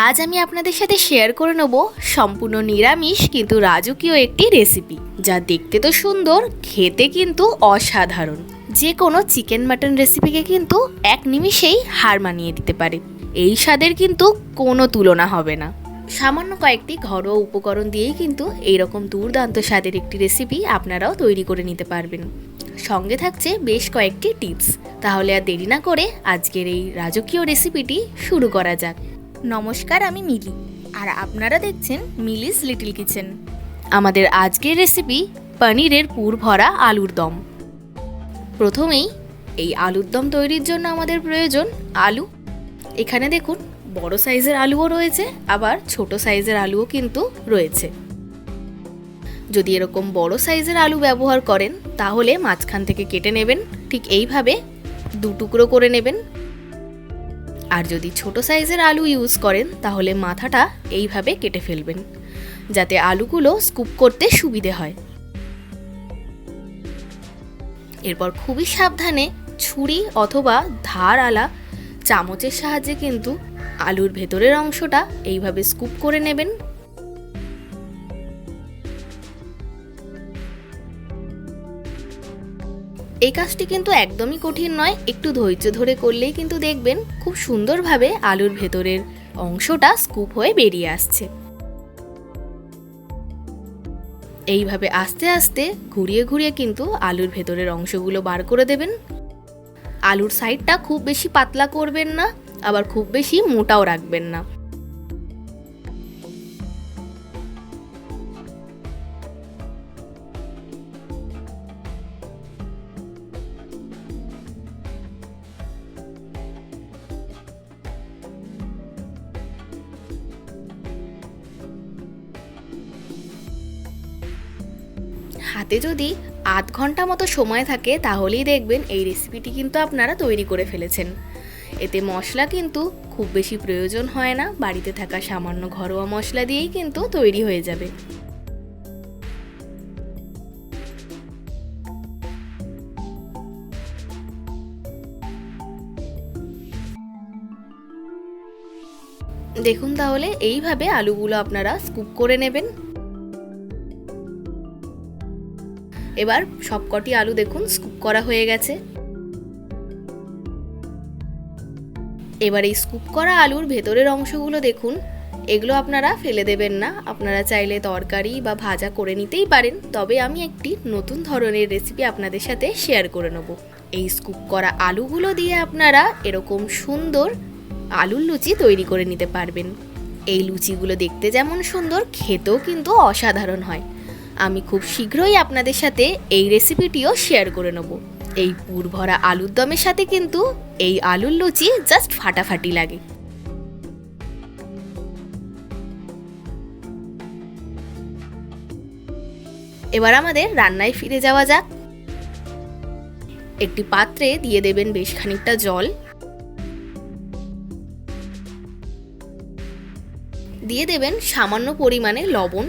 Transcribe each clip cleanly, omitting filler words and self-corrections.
আজ আমি আপনাদের সাথে শেয়ার করে নেব সম্পূর্ণ নিরামিষ কিন্তু রাজকীয় একটি রেসিপি, যা দেখতে তো সুন্দর, খেতে কিন্তু অসাধারণ। যে কোনো চিকেন মাটন রেসিপিকে কিন্তু এক নিমিষেই হার মানিয়ে দিতে পারে। এই স্বাদের কিন্তু কোনো তুলনা হবে না। সামান্য কয়েকটি ঘরোয়া উপকরণ দিয়েই কিন্তু এইরকম দুর্দান্ত স্বাদের একটি রেসিপি আপনারাও তৈরি করে নিতে পারবেন। সঙ্গে থাকছে বেশ কয়েকটি টিপস। তাহলে আর দেরি না করে আজকের এই রাজকীয় রেসিপিটি শুরু করা যাক। নমস্কার, আমি মিলি, আর আপনারা দেখছেন মিলিস লিটল কিচেন। আমাদের আজকের রেসিপি পনিরের পুর ভরা আলুর দম। প্রথমেই এই আলুর দম তৈরির জন্য আমাদের প্রয়োজন আলু। এখানে দেখুন বড় সাইজের আলুও রয়েছে, আবার ছোট সাইজের আলুও কিন্তু রয়েছে। যদি এরকম বড় সাইজের আলু ব্যবহার করেন তাহলে মাঝখান থেকে কেটে নেবেন, ঠিক এইভাবে দু টুকরো করে নেবেন। আর যদি ছোট সাইজের আলু ইউজ করেন তাহলে মাথাটা এইভাবে কেটে ফেলবেন, যাতে আলুগুলো স্কুপ করতে সুবিধে হয়। এরপর খুবই সাবধানে ছুরি অথবা ধারওয়ালা চামচের সাহায্যে কিন্তু আলুর ভেতরের অংশটা এইভাবে স্কুপ করে নেবেন। এই কাজটি কিন্তু একদমই কঠিন নয়, একটু ধৈর্য ধরে করলেই কিন্তু দেখবেন খুব সুন্দরভাবে আলুর ভেতরের অংশটা স্কুপ হয়ে বেরিয়ে আসছে। এইভাবে আস্তে আস্তে ঘুরিয়ে ঘুরিয়ে কিন্তু আলুর ভেতরের অংশগুলো বার করে দেবেন। আলুর সাইডটা খুব বেশি পাতলা করবেন না, আবার খুব বেশি মোটাও রাখবেন না। হাতে যদি আধ ঘন্টা মতো সময় থাকে তাহলেই দেখবেন এই রেসিপিটি কিন্তু আপনারা তৈরি করে ফেলেছেন। এতে মশলা কিন্তু খুব বেশি প্রয়োজন হয় না, বাড়িতে থাকা সামান্য ঘরোয়া মশলা দিয়েই কিন্তু তৈরি হয়ে যাবে। দেখুন তাহলে এইভাবে আলুগুলো আপনারা স্কুপ করে নেবেন। এবার সবকটি আলু দেখুন স্কুপ করা হয়ে গেছে। এবার এই স্কুপ করা আলুর ভেতরের অংশগুলো দেখুন, এগুলো আপনারা ফেলে দেবেন না। আপনারা চাইলে তরকারি বা ভাজা করে নিতেই পারেন, তবে আমি একটি নতুন ধরনের রেসিপি আপনাদের সাথে শেয়ার করে নেব। এই স্কুপ করা আলুগুলো দিয়ে আপনারা এরকম সুন্দর আলুর লুচি তৈরি করে নিতে পারবেন। এই লুচিগুলো দেখতে যেমন সুন্দর, খেতেও কিন্তু অসাধারণ হয়। আমি খুব শীঘ্রই আপনাদের সাথে এই রেসিপিটিও শেয়ার করে নেব। এই পুর ভরা আলুর দমের সাথে কিন্তু এই আলুর লুচি জাস্ট ফাটাফাটি লাগে। এবার আমাদের রান্নায় ফিরে যাওয়া যাক। একটি পাত্রে দিয়ে দেবেন বেশ খানিকটা জল, দিয়ে দেবেন সামান্য পরিমাণে লবণ।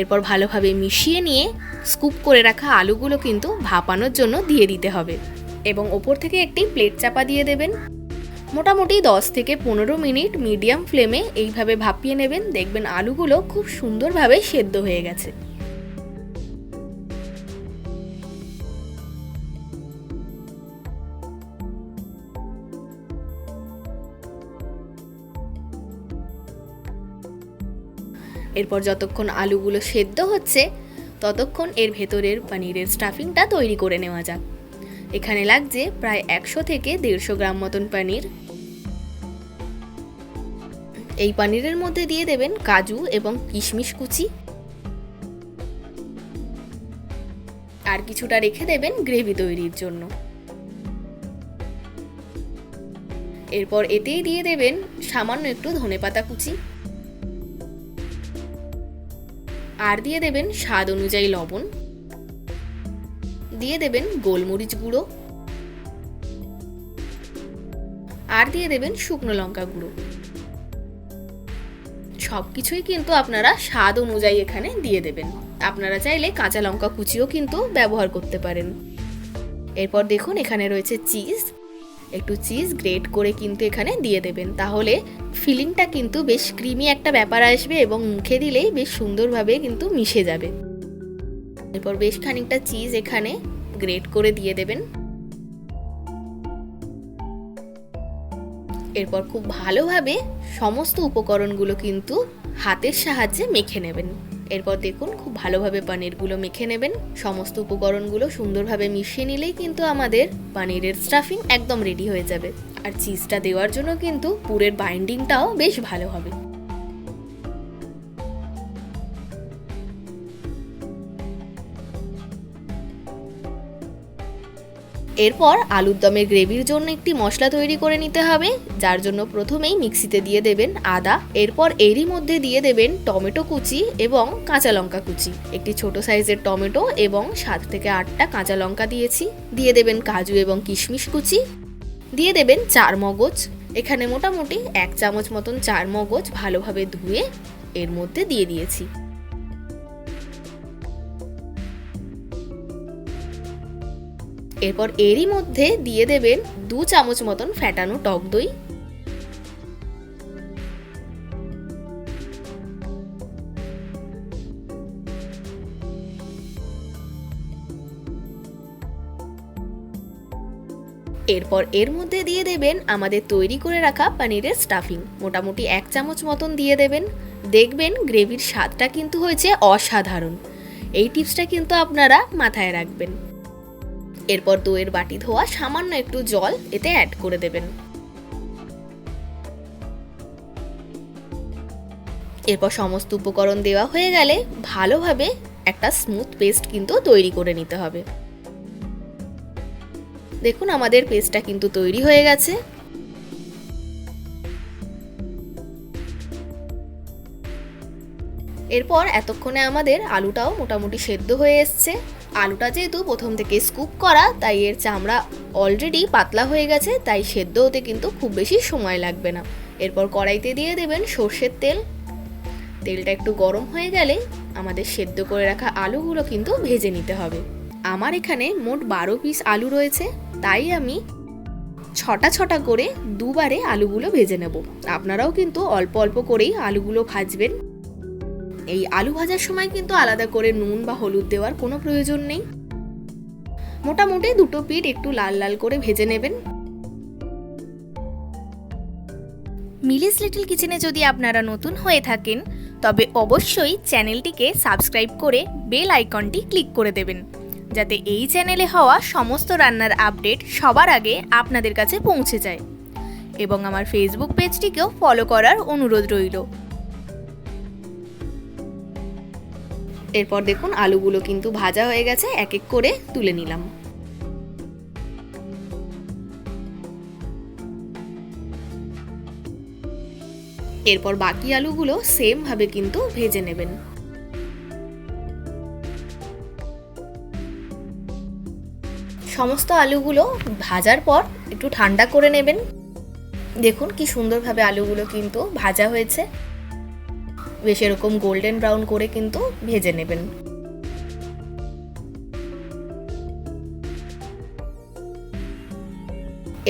এরপর ভালোভাবে মিশিয়ে নিয়ে স্কুপ করে রাখা আলুগুলো কিন্তু ভাপানোর জন্য দিয়ে দিতে হবে, এবং ওপর থেকে একটি প্লেট চাপা দিয়ে দেবেন। মোটামুটি 10 থেকে 15 মিনিট মিডিয়াম ফ্লেমে এইভাবে ভাপিয়ে নেবেন। দেখবেন আলুগুলো খুব সুন্দরভাবে সেদ্ধ হয়ে গেছে। এরপর যতক্ষণ আলুগুলো সেদ্ধ হচ্ছে ততক্ষণ এর ভেতরের পনিরের স্টাফিংটা তৈরি করে নেওয়া যাক। এখানে লাগছে প্রায় 100 থেকে 150 গ্রাম মতন পনির। এই পনিরের মধ্যে দিয়ে দেবেন কাজু এবং কিশমিশ কুচি, আর কিছুটা রেখে দেবেন গ্রেভি তৈরির জন্য। এরপর এতেই দিয়ে দেবেন সামান্য একটু ধনেপাতা কুচি, আর দিয়ে দেবেন স্বাদ অনুযায়ী লবণ, দিয়ে দেবেন গোলমরিচ গুঁড়ো, আর দিয়ে দেবেন শুকনো লঙ্কা গুঁড়ো। সবকিছুই কিন্তু আপনারা স্বাদ অনুযায়ী এখানে দিয়ে দেবেন। আপনারা চাইলে কাঁচা লঙ্কা কুচিও কিন্তু ব্যবহার করতে পারেন। এরপর দেখুন এখানে রয়েছে চিজ। একটু চিজ গ্রেট করে কিন্তু এখানে দিয়ে দেবেন, তাহলে ফিলিংটা কিন্তু বেশ ক্রিমি একটা ব্যাপার আসবে এবং মুখে দিলেই বেশ সুন্দরভাবে কিন্তু মিশে যাবে। এরপর বেশ খানিকটা চিজ এখানে গ্রেট করে দিয়ে দেবেন। এরপর খুব ভালোভাবে সমস্ত উপকরণগুলো কিন্তু হাতের সাহায্যে মেখে নেবেন। এরপর দেখুন খুব ভালোভাবে পনিরগুলো মেখে নেবেন। সমস্ত উপকরণগুলো সুন্দরভাবে মিশিয়ে নিলেই কিন্তু আমাদের পনিরের স্টাফিং একদম রেডি হয়ে যাবে। আর চিজটা দেওয়ার জন্য কিন্তু পুরের বাইন্ডিংটাও বেশ ভালো হবে। এরপর আলুর দমের গ্রেভির জন্য একটি মশলা তৈরি করে নিতে হবে, যার জন্য প্রথমেই মিক্সিতে দিয়ে দেবেন আদা। এরপর এরই মধ্যে দিয়ে দেবেন টমেটো কুচি এবং কাঁচা লঙ্কা কুচি। একটি ছোট সাইজের টমেটো এবং 7 থেকে 8টা কাঁচা লঙ্কা দিয়েছি। দিয়ে দেবেন কাজু এবং কিশমিশ কুচি। দিয়ে দেবেন চারমগজ। এখানে মোটামুটি 1 চামচ মতন চারমগজ ভালোভাবে ধুয়ে এর মধ্যে দিয়ে দিয়েছি। এরপর এরই মধ্যে দিয়ে দেবেন 2 চামচ মতন ফ্যাটানো টক দই। এরপর এর মধ্যে দিয়ে দেবেন আমাদের তৈরি করে রাখা পনিরের স্টাফিং। মোটামুটি 1 চামচ মতন দিয়ে দেবেন। দেখবেন গ্রেভির স্বাদটা কিন্তু হয়েছে অসাধারণ। এই টিপসটা কিন্তু আপনারা মাথায় রাখবেন। এরপর দইয়ের বাটি ধোয়া সামান্য একটু জল এতে অ্যাড করে দেবেন। এরপর সমস্ত উপকরণ দেওয়া হয়ে গেলে ভালোভাবে একটা স্মুথ পেস্ট কিন্তু তৈরি করে নিতে হবে। দেখুন আমাদের পেস্টটা কিন্তু তৈরি হয়ে গেছে। এরপর এতক্ষণে আমাদের আলুটাও মোটামুটি সেদ্ধ হয়ে এসছে। আলুটা যেহেতু প্রথম থেকে স্কুপ করা, তাই এর চামড়া অলরেডি পাতলা হয়ে গেছে, তাই সেদ্ধ হতে কিন্তু খুব বেশি সময় লাগবে না। এরপর কড়াইতে দিয়ে দেবেন সর্ষের তেল। তেলটা একটু গরম হয়ে গেলে আমাদের সেদ্ধ করে রাখা আলুগুলো কিন্তু ভেজে নিতে হবে। আমার এখানে মোট 12 পিস আলু রয়েছে, তাই আমি ছটা ছটা করে দুবারে আলুগুলো ভেজে নেব। আপনারাও কিন্তু অল্প অল্প করেই আলুগুলো ভাজবেন। এই আলু ভাজার সময় কিন্তু আলাদা করে নুন বা হলুদ দেওয়ার কোনো প্রয়োজন নেই। মোটামুটি দুটো পিঠ একটু লাল লাল করে ভেজে নেবেন। মিলিস লিটল কিচেনে যদি আপনারা নতুন হয়ে থাকেন, তবে অবশ্যই চ্যানেলটিকে সাবস্ক্রাইব করে বেল আইকনটি ক্লিক করে দেবেন, যাতে এই চ্যানেলে হওয়া সমস্ত রান্নার আপডেট সবার আগে আপনাদের কাছে পৌঁছে যায়। এবং আমার ফেসবুক পেজটিকেও ফলো করার অনুরোধ রইল। এরপর দেখুন আলুগুলো কিন্তু ভাজা হয়ে গেছে, এক এক করে তুলে নিলাম। এরপর বাকি আলুগুলো সেম ভাবে কিন্তু ভেজে নেবেন। সমস্ত আলুগুলো ভাজার পর একটু ঠান্ডা করে নেবেন। দেখুন কি সুন্দরভাবে আলুগুলো কিন্তু ভাজা হয়েছে। বেশ এরকম গোল্ডেন ব্রাউন করে কিন্তু ভেজে নেবেন।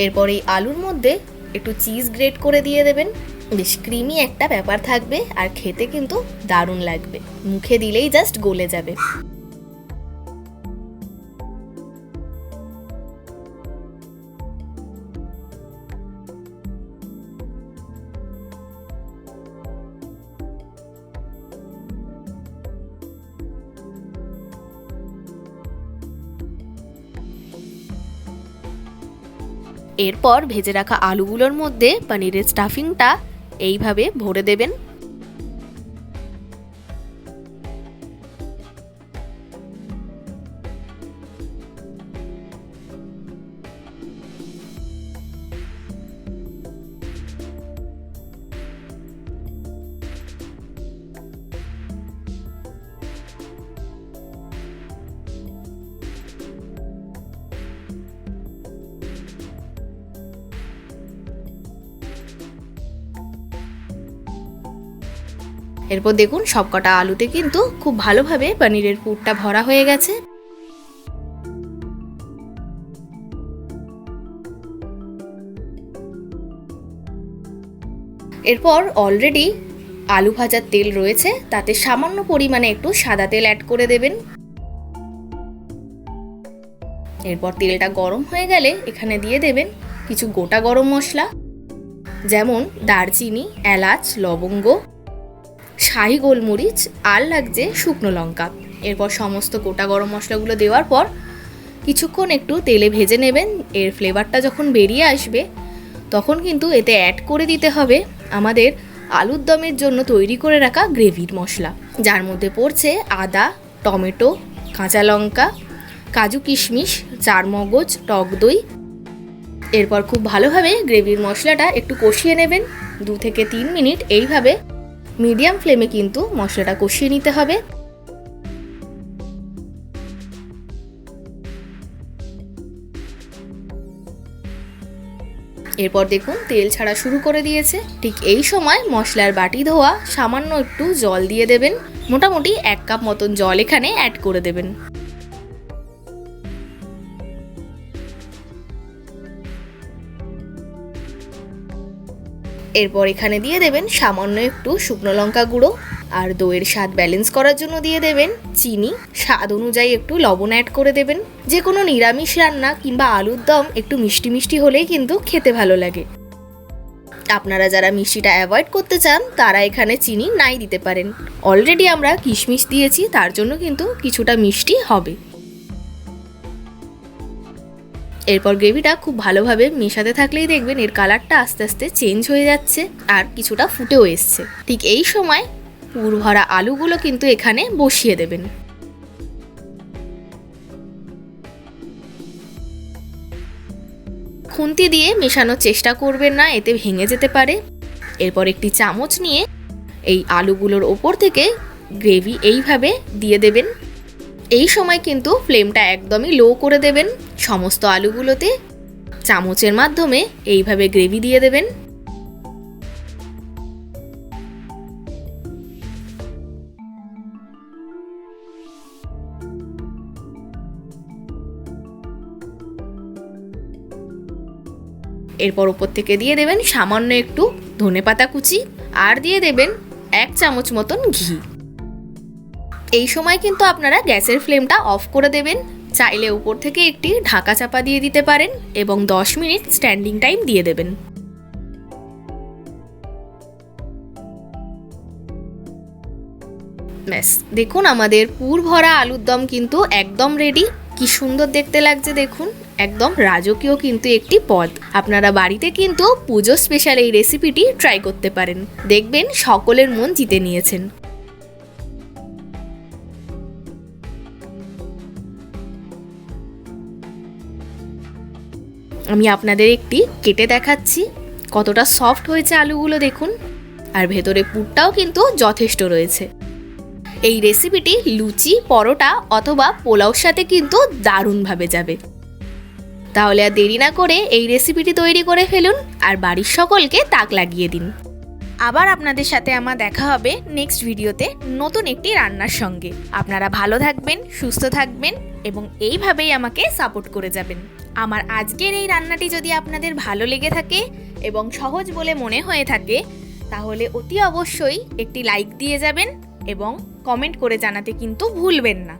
এরপর এই আলুর মধ্যে একটু চিজ গ্রেট করে দিয়ে দেবেন। বেশ ক্রিমি একটা ব্যাপার থাকবে আর খেতে কিন্তু দারুণ লাগবে। মুখে দিলেই জাস্ট গলে যাবে। এরপর ভেজে রাখা আলুগুলোর মধ্যে পনিরের স্টাফিংটা এইভাবে ভরে দেবেন। এরপর দেখুন সবকটা আলুতে কিন্তু খুব ভালোভাবে পনিরের পুরটা ভরা হয়ে গেছে। এরপর অলরেডি আলু ভাজার তেল রয়েছে, তাতে সামান্য পরিমাণে একটু সাদা তেল অ্যাড করে দেবেন। এরপর তেলটা গরম হয়ে গেলে এখানে দিয়ে দেবেন কিছু গোটা গরম মশলা, যেমন দারচিনি, এলাচ, লবঙ্গ, শাহি গোলমরিচ আর লাগছে শুকনো লঙ্কা। এরপর সমস্ত গোটা গরম মশলাগুলো দেওয়ার পর কিছুক্ষণ একটু তেলে ভেজে নেবেন। এর ফ্লেভারটা যখন বেরিয়ে আসবে তখন কিন্তু এতে অ্যাড করে দিতে হবে আমাদের আলুর দমের জন্য তৈরি করে রাখা গ্রেভির মশলা, যার মধ্যে পড়ছে আদা, টমেটো, কাঁচা লঙ্কা, কাজু কিশমিশ, চারমগজ, টক দই। এরপর খুব ভালোভাবে গ্রেভির মশলাটা একটু কষিয়ে নেবেন। 2 থেকে 3 মিনিট এইভাবে মিডিয়াম ফ্লেমে কিন্তু মশলাটা কষিয়ে নিতে হবে। এরপর দেখুন তেল ছাড়া শুরু করে দিয়েছে। ঠিক এই সময় মশলার বাটি ধোয়া সামান্য একটু জল দিয়ে দেবেন। মোটামুটি 1 কাপ মতন জল এখানে অ্যাড করে দেবেন। এরপর এখানে দিয়ে দেবেন সামান্য একটু শুকনো লঙ্কা গুঁড়ো, আর দইয়ের স্বাদ ব্যালেন্স করার জন্য দিয়ে দেবেন চিনি। স্বাদ অনুযায়ী একটু লবণ অ্যাড করে দেবেন। যে কোনো নিরামিষ রান্না কিংবা আলুর দম একটু মিষ্টি মিষ্টি হলেই কিন্তু খেতে ভালো লাগে। আপনারা যারা মিষ্টিটা অ্যাভয়েড করতে চান তারা এখানে চিনি নাই দিতে পারেন। অলরেডি আমরা কিশমিশ দিয়েছি, তার জন্য কিন্তু কিছুটা মিষ্টি হবে। এরপর গ্রেভিটা খুব ভালোভাবে মেশাতে থাকলেই দেখবেন এর কালারটা আস্তে আস্তে চেঞ্জ হয়ে যাচ্ছে আর কিছুটা ফুটেও এসছে। ঠিক এই সময় পুর ভরা আলুগুলো কিন্তু এখানে বসিয়ে দেবেন। খুন্তি দিয়ে মেশানোর চেষ্টা করবেন না, এতে ভেঙে যেতে পারে। এরপর একটি চামচ নিয়ে এই আলুগুলোর ওপর থেকে গ্রেভি এইভাবে দিয়ে দেবেন। এই সময় কিন্তু ফ্লেমটা একদমই লো করে দেবেন। সমস্ত আলুগুলোতে চামচের মাধ্যমে এইভাবে গ্রেভি দিয়ে দেবেন। এরপর ওপর থেকে দিয়ে দেবেন সামান্য একটু ধনেপাতা কুচি, আর দিয়ে দেবেন 1 চামচ মতন ঘি। এই সময় কিন্তু আপনারা গ্যাসের ফ্লেমটা অফ করে দেবেন। চাইলে উপর থেকে একটি ঢাকা চাপা দিয়ে দিতে পারেন এবং 10 মিনিট স্ট্যান্ডিং টাইম দিয়ে দেবেন। ব্যাস দেখুন আমাদের পুর ভরা আলুর দম কিন্তু একদম রেডি। কি সুন্দর দেখতে লাগছে দেখুন, একদম রাজকীয় কিন্তু একটি পদ। আপনারা বাড়িতে কিন্তু পুজো স্পেশাল এই রেসিপিটি ট্রাই করতে পারেন, দেখবেন সকলের মন জিতে নিয়েছেন। আমি আপনাদের একটি কেটে দেখাচ্ছি কতটা সফট হয়েছে আলুগুলো দেখুন, আর ভেতরে পুরটাও কিন্তু যথেষ্ট রয়েছে। এই রেসিপিটি লুচি, পরোটা অথবা পোলাওর সাথে কিন্তু দারুণভাবে যাবে। তাহলে আর দেরি না করে এই রেসিপিটি তৈরি করে ফেলুন আর বাড়ির সকলকে তাক লাগিয়ে দিন। আবার আপনাদের সাথে আমার দেখা হবে নেক্সট ভিডিওতে নতুন একটি রান্নার সঙ্গে। আপনারা ভালো থাকবেন, সুস্থ থাকবেন এবং এইভাবেই আমাকে সাপোর্ট করে যাবেন। আমার আজকের এই রান্নাটি যদি আপনাদের ভালো লেগে থাকে এবং সহজ বলে মনে হয়ে থাকে তাহলে অতি অবশ্যই একটি লাইক দিয়ে যাবেন এবং কমেন্ট করে জানাতে কিন্তু ভুলবেন না।